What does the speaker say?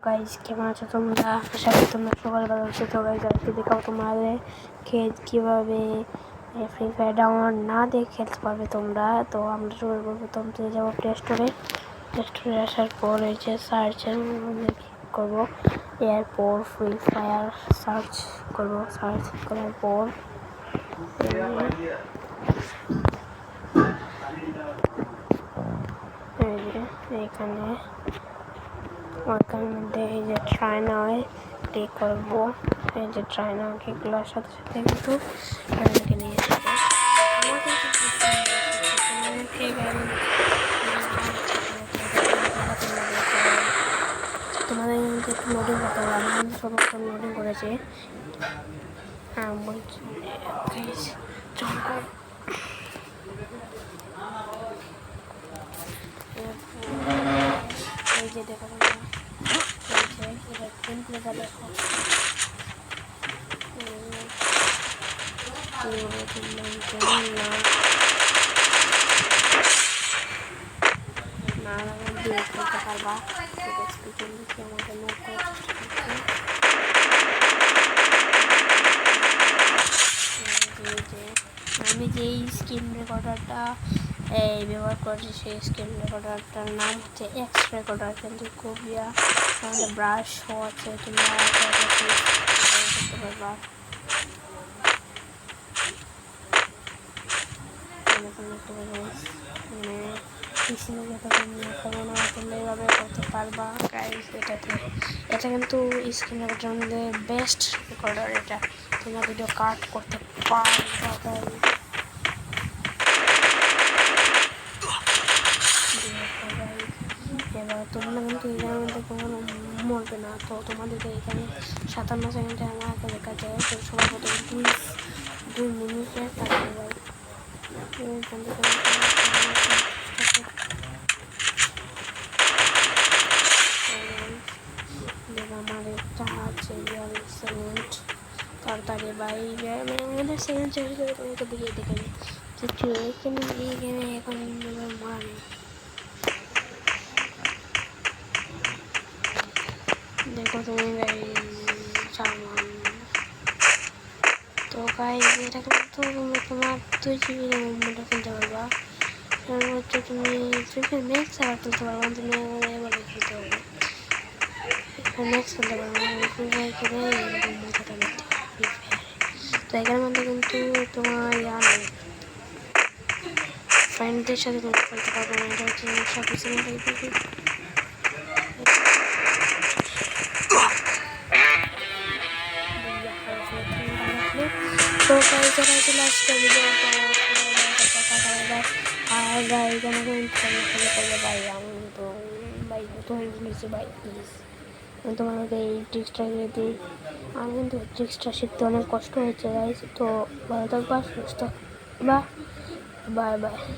Guys কেমন আছো তোমরা? আশা করি তোমরা সকাল ভালো আছো। তো গাইজ আজকে দেখাও তোমাদের কীভাবে ফ্রি ফায়ার ডাউনলোড না দিয়ে খেলতে পারবে তোমরা। তো আমরা সর্বপ্রথম চলে যাবো প্লে স্টোরে। প্লে স্টোরে আসার পর এই যে সার্চের মধ্যে ক্লিক করবো, এরপর ফ্রি ফায়ার সার্চ করবো। সার্চ করার পর এখানে ওয়ার্কার মধ্যে এই যে ট্রাই নাও ক্লিক করবো। এই যে ট্রাই নাও ক্লিক করার সাথে সাথে কিন্তু আমাদেরকে নিয়ে আসবে। তোমাদের কিন্তু একটু লোডিং করতে হবে। আমি কিন্তু সর্বপ্রথম লোডিং করেছি। হ্যাঁ বলছি এই যে দেখা যাবে এবার গেম প্লেটা দেখো। না দিয়ে খেলতে পারবা। আমাকে নোট করার চেষ্টা করছি। আমি যেই স্ক্রিন রেকর্ডারটা ব্যবহার করছি সেই স্ক্রিন রেকর্ডারটার নাম হচ্ছে এক্স রেকর্ডার, কিন্তু খুবই আমাদের ব্রাশও আছে, তোমরা করতে পারবা। এইভাবে করতে পারবা গাইজ। এটা কিন্তু স্ক্রিন রেকর্ডার মধ্যে বেস্ট রেকর্ডার। এটা তোমরা ভিডিও কাট করতে পারবা। এবার তোমরা কিন্তু এখানের মধ্যে কোনো মরবে না। তো তোমাদেরকে এখানে 57 সেকেন্ডে আমাকে দেখা যায়। তো সবার প্রথমে 2 মিনিটের থাকতে যায়। আমার একটা আছে 42 সেকেন্ড তাড়াতাড়ি বাইরে, মানে আমাদের সেকেন্ড শেষ করে তোমাকে দিকে দেখে নিই কিছু এখানে এই গেমে এখন মারা নেই। দেখো তুমি সামান। তো গাইজ এটা কিন্তু তোমার 2 GB মুভমেন্টও খেলতে পারবা। হচ্ছে তুমি ফ্রি ফায়ার ম্যাক্স আবার খেলতে পারবা। তুমি এভাবে খেলতে পারবে, ম্যাক্স খেলতে পারবা। ফ্রি ফায়ার খেলে এরকম মজাটা নিতে ফ্রি ফায়ারে। তো এখানের মধ্যে কিন্তু তোমার নেই, ফ্রেন্ডদের সাথে তুমি খেলতে পারবে না। এটা হচ্ছে তো গাইজ যারা চলে আসছে ভিডিওটা আর গাইজ আমাকে ফলো করলে ভাই। আমি তো ভাই নতুন হয়ে গেছি ভাই, প্লিজ আমি তোমাদেরকে এই ট্রিক্সটা দিয়ে দিই। আমি কিন্তু ট্রিক্সটা শিখতে অনেক কষ্ট হয়েছে গাইজ। তো ভালো থাকবা, সুস্থ থাকবা, বাই বাই।